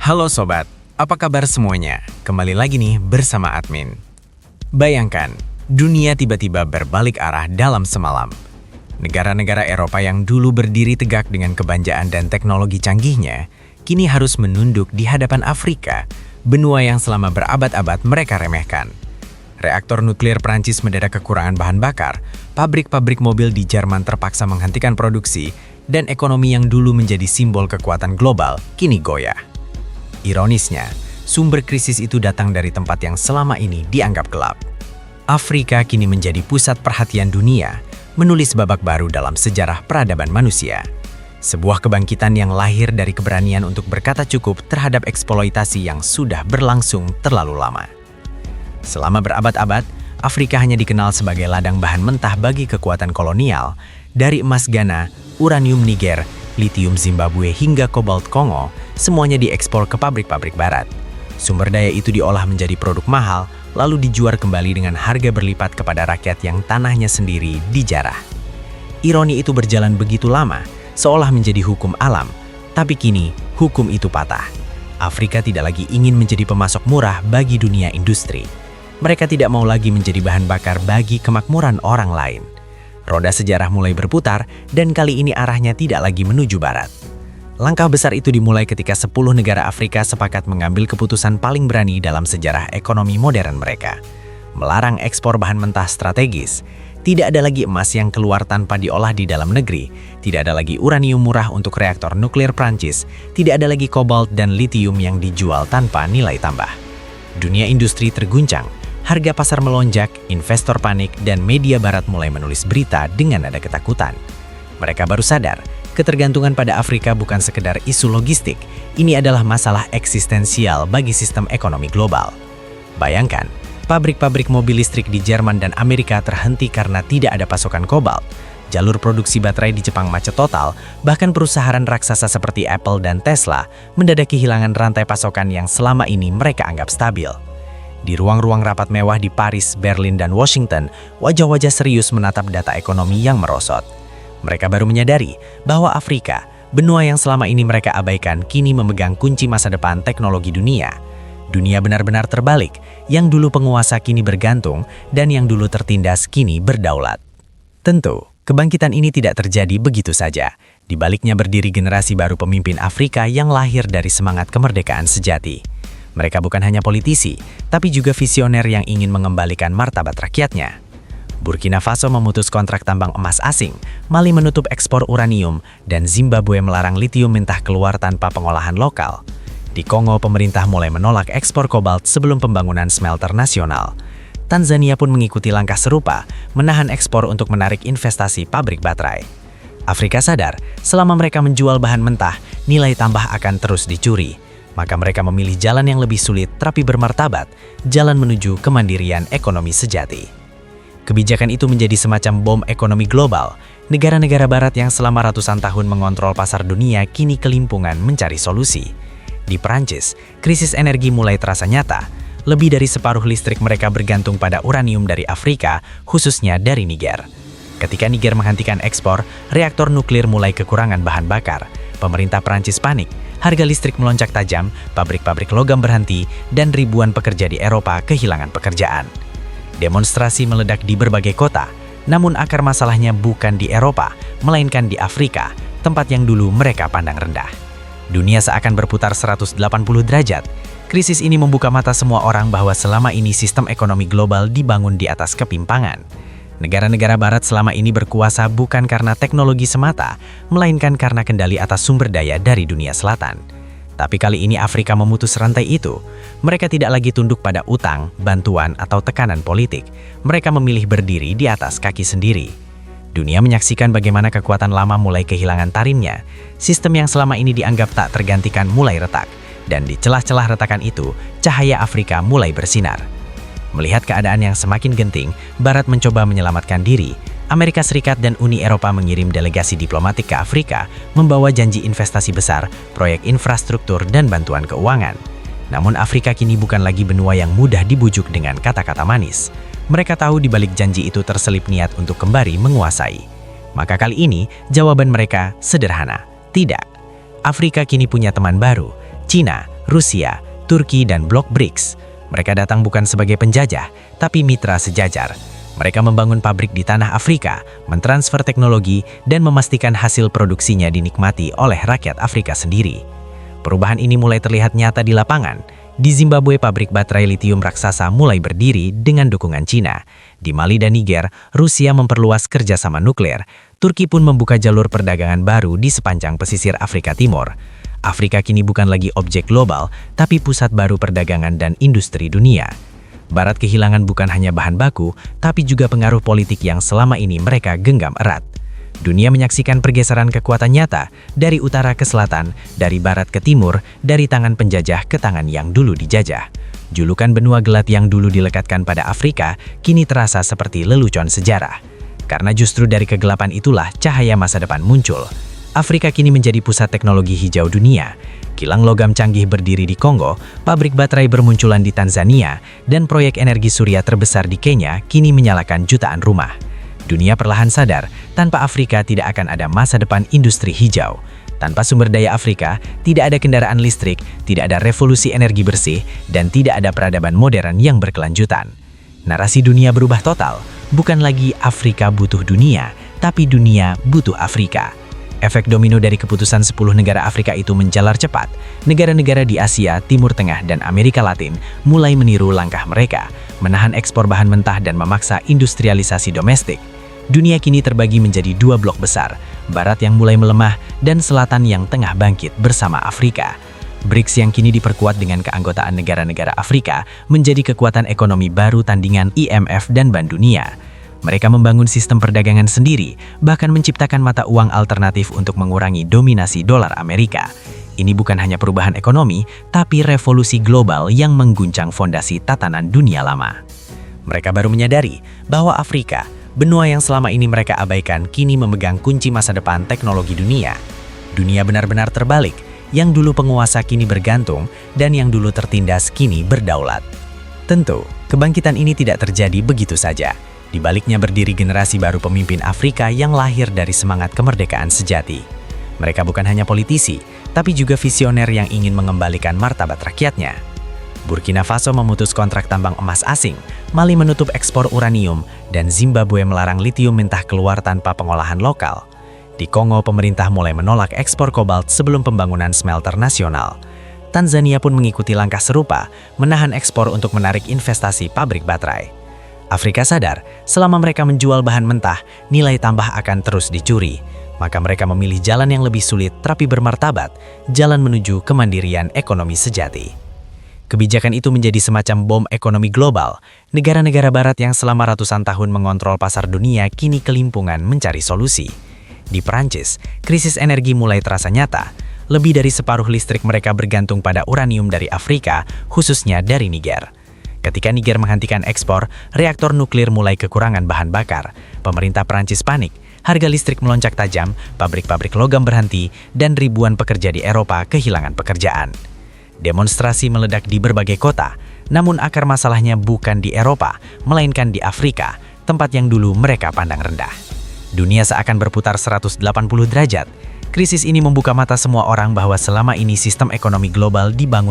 Halo sobat, apa kabar semuanya? Kembali lagi nih bersama admin. Bayangkan, dunia tiba-tiba berbalik arah dalam semalam. Negara-negara Eropa yang dulu berdiri tegak dengan kebanjaan dan teknologi canggihnya, kini harus menunduk di hadapan Afrika, benua yang selama berabad-abad mereka remehkan. Reaktor nuklir Prancis mendadak kekurangan bahan bakar, pabrik-pabrik mobil di Jerman terpaksa menghentikan produksi, dan ekonomi yang dulu menjadi simbol kekuatan global kini goyah. Ironisnya, sumber krisis itu datang dari tempat yang selama ini dianggap gelap. Afrika kini menjadi pusat perhatian dunia, menulis babak baru dalam sejarah peradaban manusia. Sebuah kebangkitan yang lahir dari keberanian untuk berkata cukup terhadap eksploitasi yang sudah berlangsung terlalu lama. Selama berabad-abad, Afrika hanya dikenal sebagai ladang bahan mentah bagi kekuatan kolonial, dari emas Ghana, uranium Niger, litium Zimbabwe hingga kobalt Kongo, semuanya diekspor ke pabrik-pabrik barat. Sumber daya itu diolah menjadi produk mahal, lalu dijual kembali dengan harga berlipat kepada rakyat yang tanahnya sendiri dijarah. Ironi itu berjalan begitu lama, seolah menjadi hukum alam, tapi kini hukum itu patah. Afrika tidak lagi ingin menjadi pemasok murah bagi dunia industri. Mereka tidak mau lagi menjadi bahan bakar bagi kemakmuran orang lain. Roda sejarah mulai berputar, dan kali ini arahnya tidak lagi menuju barat. Langkah besar itu dimulai ketika 10 negara Afrika sepakat mengambil keputusan paling berani dalam sejarah ekonomi modern mereka. Melarang ekspor bahan mentah strategis. Tidak ada lagi emas yang keluar tanpa diolah di dalam negeri. Tidak ada lagi uranium murah untuk reaktor nuklir Prancis. Tidak ada lagi kobalt dan litium yang dijual tanpa nilai tambah. Dunia industri terguncang. Harga pasar melonjak, investor panik, dan media barat mulai menulis berita dengan nada ketakutan. Mereka baru sadar, ketergantungan pada Afrika bukan sekedar isu logistik, ini adalah masalah eksistensial bagi sistem ekonomi global. Bayangkan, pabrik-pabrik mobil listrik di Jerman dan Amerika terhenti karena tidak ada pasokan kobalt. Jalur produksi baterai di Jepang macet total, bahkan perusahaan raksasa seperti Apple dan Tesla mendadak kehilangan rantai pasokan yang selama ini mereka anggap stabil. Di ruang-ruang rapat mewah di Paris, Berlin, dan Washington, wajah-wajah serius menatap data ekonomi yang merosot. Mereka baru menyadari bahwa Afrika, benua yang selama ini mereka abaikan, kini memegang kunci masa depan teknologi dunia. Dunia benar-benar terbalik, yang dulu penguasa kini bergantung, dan yang dulu tertindas kini berdaulat. Tentu, kebangkitan ini tidak terjadi begitu saja. Di baliknya berdiri generasi baru pemimpin Afrika yang lahir dari semangat kemerdekaan sejati. Mereka bukan hanya politisi, tapi juga visioner yang ingin mengembalikan martabat rakyatnya. Burkina Faso memutus kontrak tambang emas asing, Mali menutup ekspor uranium, dan Zimbabwe melarang litium mentah keluar tanpa pengolahan lokal. Di Kongo, pemerintah mulai menolak ekspor kobalt sebelum pembangunan smelter nasional. Tanzania pun mengikuti langkah serupa, menahan ekspor untuk menarik investasi pabrik baterai. Afrika sadar, selama mereka menjual bahan mentah, nilai tambah akan terus dicuri. Maka mereka memilih jalan yang lebih sulit tapi bermartabat, jalan menuju kemandirian ekonomi sejati. Kebijakan itu menjadi semacam bom ekonomi global. Negara-negara barat yang selama ratusan tahun mengontrol pasar dunia kini kelimpungan mencari solusi. Di Prancis, krisis energi mulai terasa nyata. Lebih dari separuh listrik mereka bergantung pada uranium dari Afrika, khususnya dari Niger. Ketika Niger menghentikan ekspor, reaktor nuklir mulai kekurangan bahan bakar. Pemerintah Prancis panik. Harga listrik melonjak tajam, pabrik-pabrik logam berhenti, dan ribuan pekerja di Eropa kehilangan pekerjaan. Demonstrasi meledak di berbagai kota, namun akar masalahnya bukan di Eropa, melainkan di Afrika, tempat yang dulu mereka pandang rendah. Dunia seakan berputar 180 derajat. Krisis ini membuka mata semua orang bahwa selama ini sistem ekonomi global dibangun di atas ketimpangan. Negara-negara barat selama ini berkuasa bukan karena teknologi semata, melainkan karena kendali atas sumber daya dari dunia selatan. Tapi kali ini Afrika memutus rantai itu. Mereka tidak lagi tunduk pada utang, bantuan, atau tekanan politik. Mereka memilih berdiri di atas kaki sendiri. Dunia menyaksikan bagaimana kekuatan lama mulai kehilangan tarimnya. Sistem yang selama ini dianggap tak tergantikan mulai retak. Dan di celah-celah retakan itu, cahaya Afrika mulai bersinar. Melihat keadaan yang semakin genting, Barat mencoba menyelamatkan diri. Amerika Serikat dan Uni Eropa mengirim delegasi diplomatik ke Afrika, membawa janji investasi besar, proyek infrastruktur, dan bantuan keuangan. Namun Afrika kini bukan lagi benua yang mudah dibujuk dengan kata-kata manis. Mereka tahu di balik janji itu terselip niat untuk kembali menguasai. Maka kali ini, jawaban mereka sederhana. Tidak. Afrika kini punya teman baru, Cina, Rusia, Turki, dan blok BRICS. Mereka datang bukan sebagai penjajah, tapi mitra sejajar. Mereka membangun pabrik di tanah Afrika, mentransfer teknologi, dan memastikan hasil produksinya dinikmati oleh rakyat Afrika sendiri. Perubahan ini mulai terlihat nyata di lapangan. Di Zimbabwe, pabrik baterai litium raksasa mulai berdiri dengan dukungan Cina. Di Mali dan Niger, Rusia memperluas kerjasama nuklir. Turki pun membuka jalur perdagangan baru di sepanjang pesisir Afrika Timur. Afrika kini bukan lagi objek global, tapi pusat baru perdagangan dan industri dunia. Barat kehilangan bukan hanya bahan baku, tapi juga pengaruh politik yang selama ini mereka genggam erat. Dunia menyaksikan pergeseran kekuatan nyata dari utara ke selatan, dari barat ke timur, dari tangan penjajah ke tangan yang dulu dijajah. Julukan benua gelat yang dulu dilekatkan pada Afrika kini terasa seperti lelucon sejarah. Karena justru dari kegelapan itulah cahaya masa depan muncul. Afrika kini menjadi pusat teknologi hijau dunia. Kilang logam canggih berdiri di Kongo, pabrik baterai bermunculan di Tanzania, dan proyek energi surya terbesar di Kenya kini menyalakan jutaan rumah. Dunia perlahan sadar, tanpa Afrika tidak akan ada masa depan industri hijau. Tanpa sumber daya Afrika, tidak ada kendaraan listrik, tidak ada revolusi energi bersih, dan tidak ada peradaban modern yang berkelanjutan. Narasi dunia berubah total, bukan lagi Afrika butuh dunia, tapi dunia butuh Afrika. Efek domino dari keputusan 10 negara Afrika itu menjalar cepat. Negara-negara di Asia, Timur Tengah, dan Amerika Latin mulai meniru langkah mereka, menahan ekspor bahan mentah dan memaksa industrialisasi domestik. Dunia kini terbagi menjadi dua blok besar, Barat yang mulai melemah dan Selatan yang tengah bangkit bersama Afrika. BRICS yang kini diperkuat dengan keanggotaan negara-negara Afrika menjadi kekuatan ekonomi baru tandingan IMF dan Bank Dunia. Mereka membangun sistem perdagangan sendiri, bahkan menciptakan mata uang alternatif untuk mengurangi dominasi dolar Amerika. Ini bukan hanya perubahan ekonomi, tapi revolusi global yang mengguncang fondasi tatanan dunia lama. Mereka baru menyadari bahwa Afrika, benua yang selama ini mereka abaikan, kini memegang kunci masa depan teknologi dunia. Dunia benar-benar terbalik, yang dulu penguasa kini bergantung, dan yang dulu tertindas kini berdaulat. Tentu, kebangkitan ini tidak terjadi begitu saja. Di baliknya berdiri generasi baru pemimpin Afrika yang lahir dari semangat kemerdekaan sejati. Mereka bukan hanya politisi, tapi juga visioner yang ingin mengembalikan martabat rakyatnya. Burkina Faso memutus kontrak tambang emas asing, Mali menutup ekspor uranium, dan Zimbabwe melarang litium mentah keluar tanpa pengolahan lokal. Di Kongo, pemerintah mulai menolak ekspor kobalt sebelum pembangunan smelter nasional. Tanzania pun mengikuti langkah serupa, menahan ekspor untuk menarik investasi pabrik baterai. Afrika sadar, selama mereka menjual bahan mentah, nilai tambah akan terus dicuri. Maka mereka memilih jalan yang lebih sulit tapi bermartabat, jalan menuju kemandirian ekonomi sejati. Kebijakan itu menjadi semacam bom ekonomi global. Negara-negara barat yang selama ratusan tahun mengontrol pasar dunia kini kelimpungan mencari solusi. Di Perancis, krisis energi mulai terasa nyata. Lebih dari separuh listrik mereka bergantung pada uranium dari Afrika, khususnya dari Niger. Ketika Niger menghentikan ekspor, reaktor nuklir mulai kekurangan bahan bakar. Pemerintah Perancis panik, harga listrik melonjak tajam, pabrik-pabrik logam berhenti, dan ribuan pekerja di Eropa kehilangan pekerjaan. Demonstrasi meledak di berbagai kota, namun akar masalahnya bukan di Eropa, melainkan di Afrika, tempat yang dulu mereka pandang rendah. Dunia seakan berputar 180 derajat. Krisis ini membuka mata semua orang bahwa selama ini sistem ekonomi global dibangun